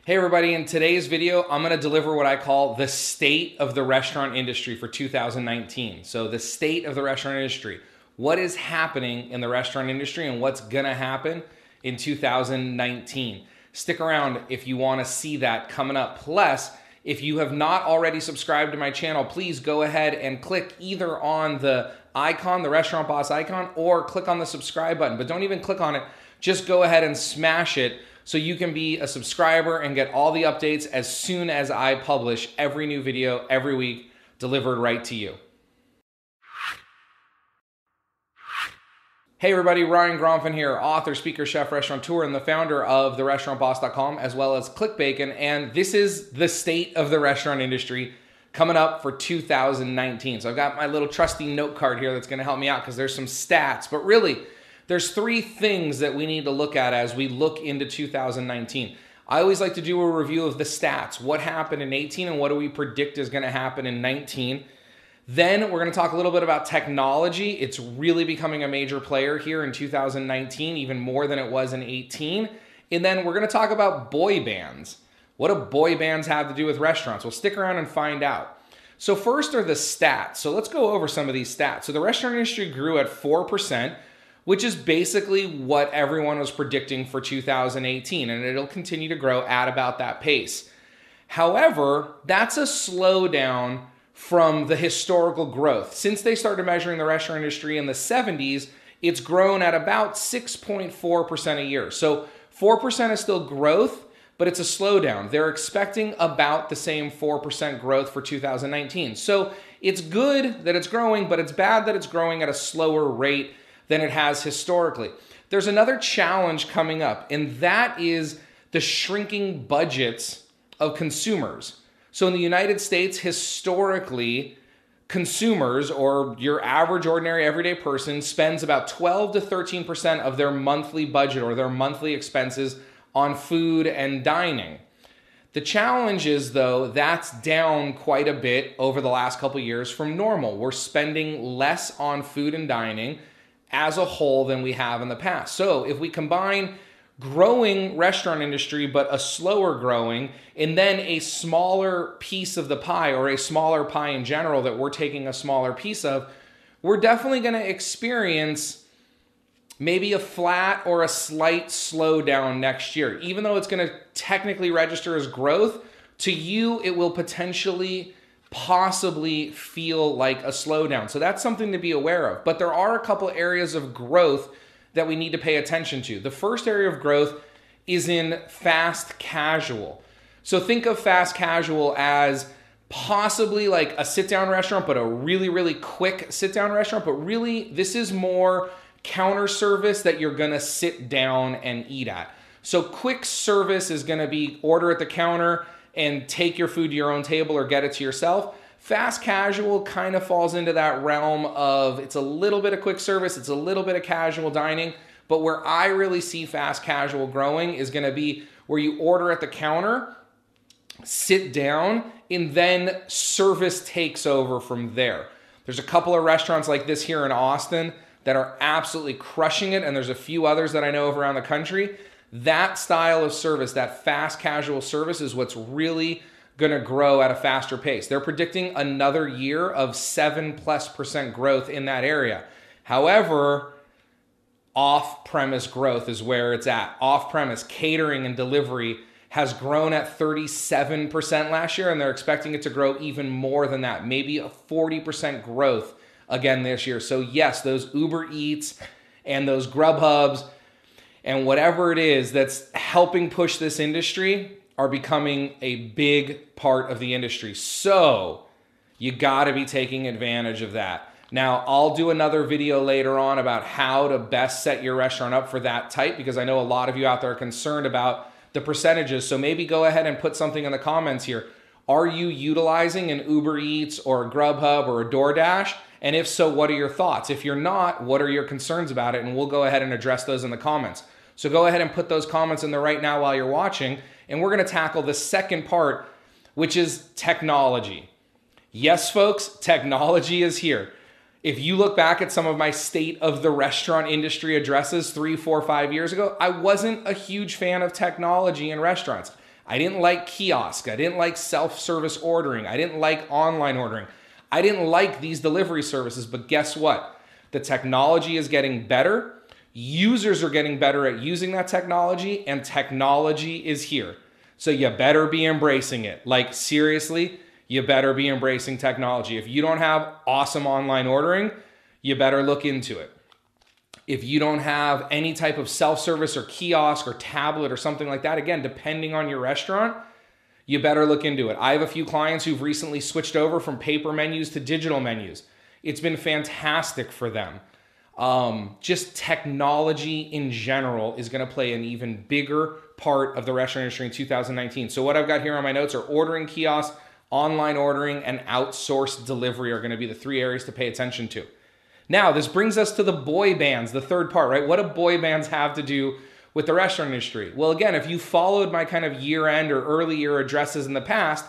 Hey everybody, in today's video, I'm gonna deliver what I call the state of the restaurant industry for 2019. So the state of the restaurant industry. What is happening in the restaurant industry and what's gonna happen in 2019. Stick around if you wanna see that coming up. Plus, if you have not already subscribed to my channel, please go ahead and click either on the icon, the Restaurant Boss icon, or click on the subscribe button. But don't even click on it, just go ahead and smash it so you can be a subscriber and get all the updates as soon as I publish every new video every week delivered right to you. Hey everybody, Ryan Gromfin here, author, speaker, chef, restaurateur, and the founder of therestaurantboss.com as well as ClickBacon, and this is the state of the restaurant industry coming up for 2019. So I've got my little trusty note card here that's gonna help me out because there's some stats, but really, there's three things that we need to look at as we look into 2019. I always like to do a review of the stats. What happened in 18 and what do we predict is gonna happen in 19? Then we're gonna talk a little bit about technology. It's really becoming a major player here in 2019, even more than it was in 18. And then we're gonna talk about boy bands. What do boy bands have to do with restaurants? Well, stick around and find out. So first are the stats. So let's go over some of these stats. So the restaurant industry grew at 4%, which is basically what everyone was predicting for 2018, and it'll continue to grow at about that pace. However, that's a slowdown from the historical growth. Since they started measuring the restaurant industry in the 70s, it's grown at about 6.4% a year. So 4% is still growth, but it's a slowdown. They're expecting about the same 4% growth for 2019. So it's good that it's growing, but it's bad that it's growing at a slower rate than it has historically. There's another challenge coming up, and that is the shrinking budgets of consumers. So in the United States, historically, consumers, or your average, ordinary, everyday person, spends about 12 to 13% of their monthly budget or their monthly expenses on food and dining. The challenge is, though, that's down quite a bit over the last couple of years from normal. We're spending less on food and dining as a whole than we have in the past. So if we combine growing restaurant industry, but a slower growing, and then a smaller piece of the pie, or a smaller pie in general that we're taking a smaller piece of, we're definitely gonna experience maybe a flat or a slight slowdown next year. Even though it's gonna technically register as growth, to you, it will potentially possibly feel like a slowdown. So that's something to be aware of. But there are a couple areas of growth that we need to pay attention to. The first area of growth is in fast casual. So think of fast casual as possibly like a sit-down restaurant, but a really, really quick sit-down restaurant. But really, this is more counter service that you're gonna sit down and eat at. So quick service is gonna be order at the counter and take your food to your own table or get it to yourself. Fast casual kind of falls into that realm of it's a little bit of quick service, it's a little bit of casual dining, but where I really see fast casual growing is gonna be where you order at the counter, sit down, and then service takes over from there. There's a couple of restaurants like this here in Austin that are absolutely crushing it, and there's a few others that I know of around the country. That style of service, that fast casual service, is what's really gonna grow at a faster pace. They're predicting another year of 7+% growth in that area. However, off-premise growth is where it's at. Off-premise, catering and delivery has grown at 37% last year, and they're expecting it to grow even more than that, maybe a 40% growth again this year. So yes, those Uber Eats and those Grubhubs and whatever it is that's helping push this industry are becoming a big part of the industry. So you gotta be taking advantage of that. Now, I'll do another video later on about how to best set your restaurant up for that type, because I know a lot of you out there are concerned about the percentages. So maybe go ahead and put something in the comments here. Are you utilizing an Uber Eats or a Grubhub or a DoorDash? And if so, what are your thoughts? If you're not, what are your concerns about it? And we'll go ahead and address those in the comments. So go ahead and put those comments in there right now while you're watching. And we're gonna tackle the second part, which is technology. Yes, folks, technology is here. If you look back at some of my state of the restaurant industry addresses 3, 4, 5 years ago, I wasn't a huge fan of technology in restaurants. I didn't like kiosk. I didn't like self-service ordering. I didn't like online ordering. I didn't like these delivery services, but guess what? The technology is getting better. Users are getting better at using that technology, and technology is here. So you better be embracing it. Like seriously, you better be embracing technology. If you don't have awesome online ordering, you better look into it. If you don't have any type of self-service or kiosk or tablet or something like that, again, depending on your restaurant, you better look into it. I have a few clients who've recently switched over from paper menus to digital menus. It's been fantastic for them. Just technology in general is going to play an even bigger part of the restaurant industry in 2019. So what I've got here on my notes are ordering kiosks, online ordering, and outsourced delivery are going to be the 3 areas to pay attention to. Now, this brings us to the boy bands, the third part, right? What do boy bands have to do with the restaurant industry? Well, again, if you followed my kind of year-end or early year addresses in the past,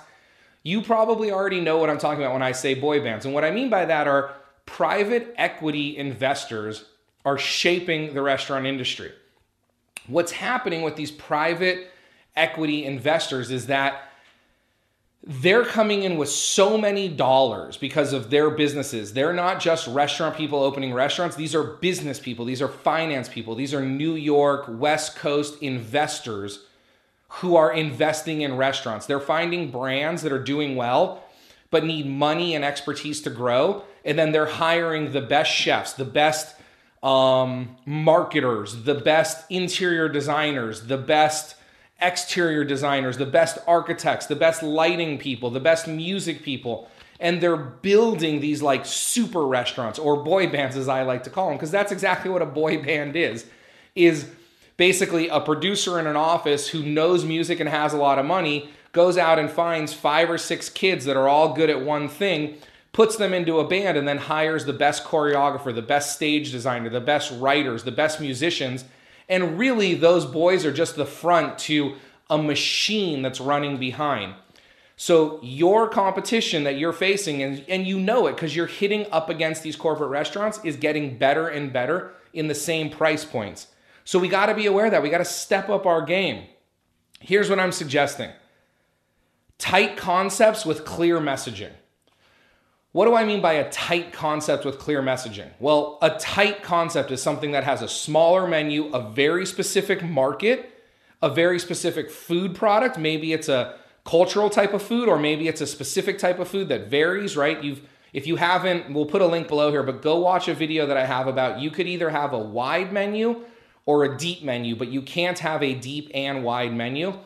you probably already know what I'm talking about when I say boy bands. And what I mean by that are private equity investors are shaping the restaurant industry. What's happening with these private equity investors is that they're coming in with so many dollars because of their businesses. They're not just restaurant people opening restaurants. These are business people. These are finance people. These are New York, West Coast investors who are investing in restaurants. They're finding brands that are doing well, but need money and expertise to grow. And then they're hiring the best chefs, the best marketers, the best interior designers, the best exterior designers, the best architects, the best lighting people, the best music people. And they're building these like super restaurants, or boy bands as I like to call them, because that's exactly what a boy band is basically a producer in an office who knows music and has a lot of money, goes out and finds 5 or 6 kids that are all good at one thing, puts them into a band, and then hires the best choreographer, the best stage designer, the best writers, the best musicians. And really, those boys are just the front to a machine that's running behind. So your competition that you're facing, and you know it because you're hitting up against these corporate restaurants, is getting better and better in the same price points. So we got to be aware of that. We got to step up our game. Here's what I'm suggesting. Tight concepts with clear messaging. What do I mean by a tight concept with clear messaging? Well, a tight concept is something that has a smaller menu, a very specific market, a very specific food product. Maybe it's a cultural type of food, or maybe it's a specific type of food that varies, right? If you haven't, we'll put a link below here, but go watch a video that I have about you could either have a wide menu or a deep menu, but you can't have a deep and wide menu.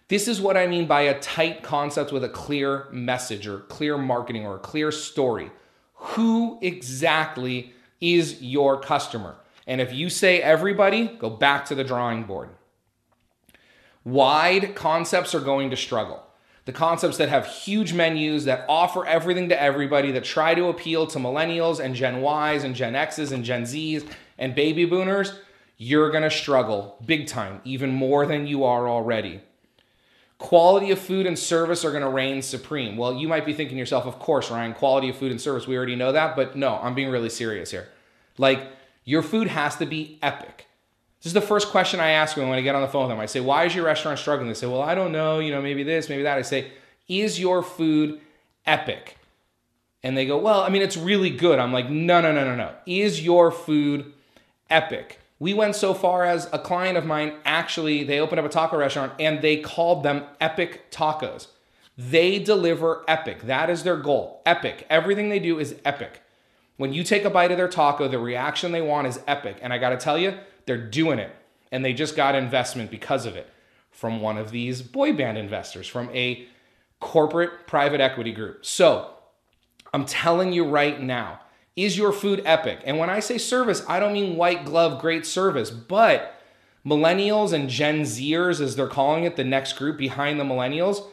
This is what I mean by a tight concept with a clear message or clear marketing or a clear story. Who exactly is your customer? And if you say everybody, go back to the drawing board. Wide concepts are going to struggle. The concepts that have huge menus, that offer everything to everybody, that try to appeal to millennials and Gen Ys and Gen Xs and Gen Zs and baby boomers, you're going to struggle big time, even more than you are already. Quality of food and service are going to reign supreme. Well, you might be thinking to yourself, of course, Ryan, quality of food and service, we already know that, but no, I'm being really serious here. Like, your food has to be epic. This is the first question I ask them when I get on the phone with them. I say, why is your restaurant struggling? They say, well, I don't know, maybe this, maybe that. I say, is your food epic? And they go, well, I mean, it's really good. I'm like, no. Is your food epic? We went so far as a client of mine, actually, they opened up a taco restaurant and they called them Epic Tacos. They deliver epic. That is their goal. Epic. Everything they do is epic. When you take a bite of their taco, the reaction they want is epic. And I got to tell you, they're doing it. And they just got investment because of it from one of these boy band investors, from a corporate private equity group. So I'm telling you right now, is your food epic? And when I say service, I don't mean white glove, great service, but millennials and Gen Zers, as they're calling it, the next group behind the millennials,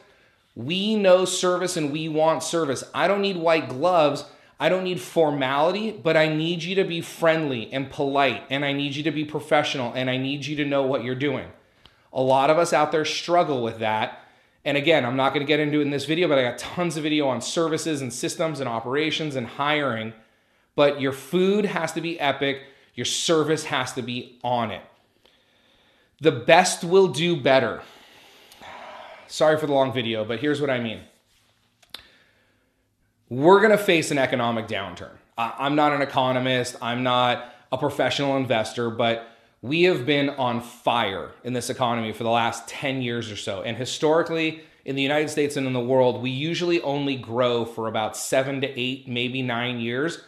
we know service and we want service. I don't need white gloves. I don't need formality, but I need you to be friendly and polite, and I need you to be professional, and I need you to know what you're doing. A lot of us out there struggle with that. And again, I'm not going to get into it in this video, but I got tons of video on services and systems and operations and hiring. But your food has to be epic. Your service has to be on it. The best will do better. sorry for the long video, but here's what I mean. We're going to face an economic downturn. I'm not an economist. I'm not a professional investor, but we have been on fire in this economy for the last 10 years or so. And historically, in the United States and in the world, we usually only grow for about 7 to 8, maybe 9 years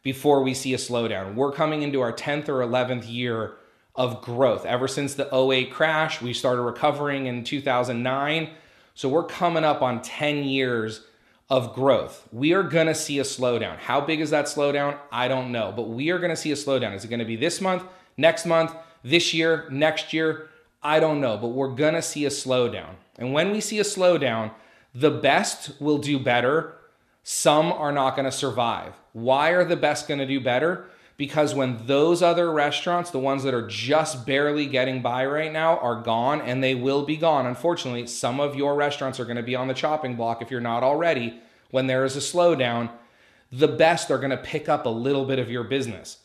before we see a slowdown. We're coming into our 10th or 11th year of growth. Ever since the '08 crash, we started recovering in 2009. So we're coming up on 10 years of growth. We are going to see a slowdown. How big is that slowdown? I don't know, but we are going to see a slowdown. Is it going to be this month, next month, this year, next year? I don't know, but we're going to see a slowdown. And when we see a slowdown, the best will do better. Some are not going to survive. Why are the best going to do better? Because when those other restaurants, the ones that are just barely getting by right now, are gone, and they will be gone. Unfortunately, some of your restaurants are going to be on the chopping block if you're not already. When there is a slowdown, the best are going to pick up a little bit of your business.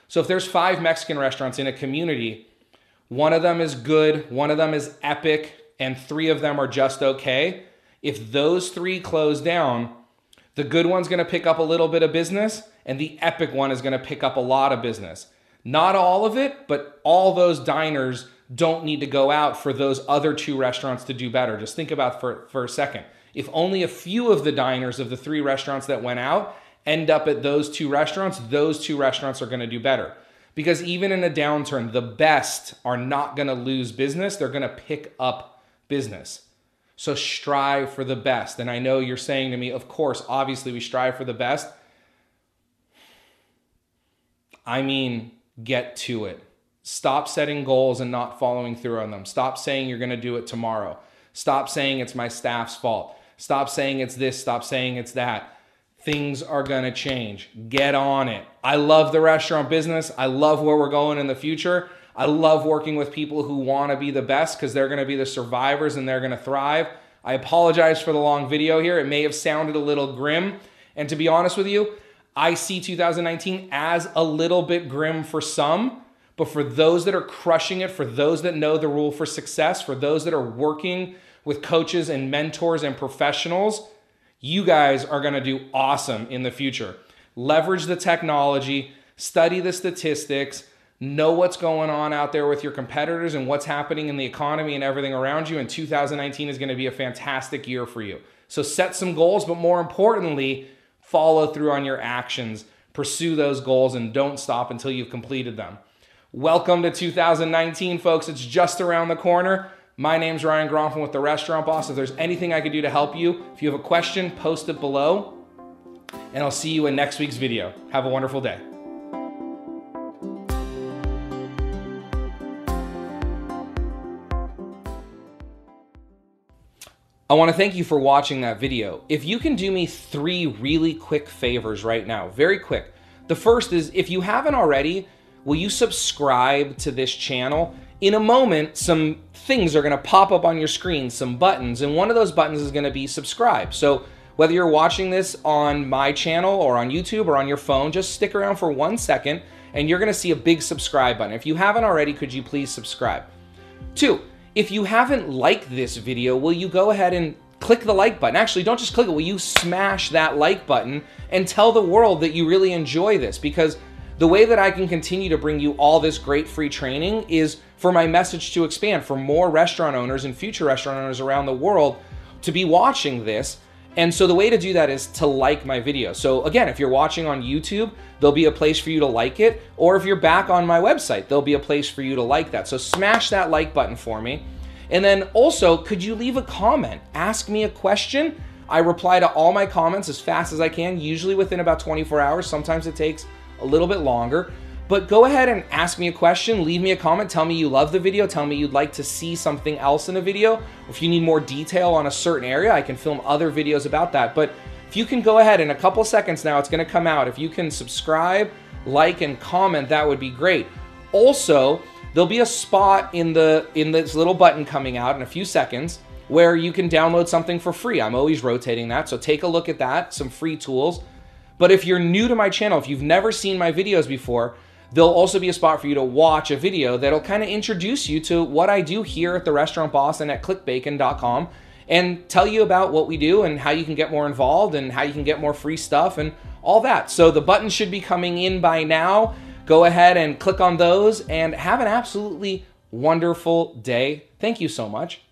So if there's 5 Mexican restaurants in a community, one of them is good, one of them is epic, and 3 of them are just okay. If those 3 close down, the good one's going to pick up a little bit of business, and the epic one is going to pick up a lot of business. Not all of it, but all those diners don't need to go out for those other 2 restaurants to do better. Just think about for a second. If only a few of the diners of the 3 restaurants that went out end up at those 2 restaurants, those 2 restaurants are going to do better. Because even in a downturn, the best are not going to lose business. They're going to pick up business. So strive for the best. And I know you're saying to me, of course, obviously we strive for the best. I mean, get to it. Stop setting goals and not following through on them. Stop saying you're going to do it tomorrow. Stop saying it's my staff's fault. Stop saying it's this. Stop saying it's that. Things are going to change. Get on it. I love the restaurant business. I love where we're going in the future. I love working with people who want to be the best because they're going to be the survivors and they're going to thrive. I apologize for the long video here. It may have sounded a little grim. And to be honest with you, I see 2019 as a little bit grim for some, but for those that are crushing it, for those that know the rule for success, for those that are working with coaches and mentors and professionals, you guys are going to do awesome in the future. Leverage the technology, study the statistics, know what's going on out there with your competitors and what's happening in the economy and everything around you. And 2019 is going to be a fantastic year for you. So set some goals, but more importantly, follow through on your actions, pursue those goals, and don't stop until you've completed them. Welcome to 2019, folks. It's just around the corner. My name's Ryan Gromfin with The Restaurant Boss. If there's anything I could do to help you, if you have a question, post it below, and I'll see you in next week's video. Have a wonderful day. I want to thank you for watching that video. If you can do me 3 really quick favors right now, very quick. The first is, if you haven't already, will you subscribe to this channel? In a moment, some things are going to pop up on your screen, some buttons, and one of those buttons is going to be subscribe. So whether you're watching this on my channel or on YouTube or on your phone, just stick around for 1 second and you're going to see a big subscribe button. If you haven't already, could you please subscribe? 2, if you haven't liked this video, will you go ahead and click the like button? Actually, don't just click it. Will you smash that like button and tell the world that you really enjoy this? Because the way that I can continue to bring you all this great free training is for my message to expand, for more restaurant owners and future restaurant owners around the world to be watching this. And so the way to do that is to like my video. So again, if you're watching on YouTube, there'll be a place for you to like it. Or if you're back on my website, there'll be a place for you to like that. So smash that like button for me. And then also, could you leave a comment? Ask me a question. I reply to all my comments as fast as I can, usually within about 24 hours. Sometimes it takes a little bit longer. But go ahead and ask me a question, leave me a comment, tell me you love the video, tell me you'd like to see something else in a video. If you need more detail on a certain area, I can film other videos about that. But if you can go ahead in a couple seconds now, it's gonna come out. If you can subscribe, like, and comment, that would be great. Also, there'll be a spot in this little button coming out in a few seconds where you can download something for free. I'm always rotating that, so take a look at that, some free tools. But if you're new to my channel, if you've never seen my videos before, there'll also be a spot for you to watch a video that'll kind of introduce you to what I do here at The Restaurant Boss and at clickbacon.com. and tell you about what we do and how you can get more involved and how you can get more free stuff and all that. So the buttons should be coming in by now. Go ahead and click on those and have an absolutely wonderful day. Thank you so much.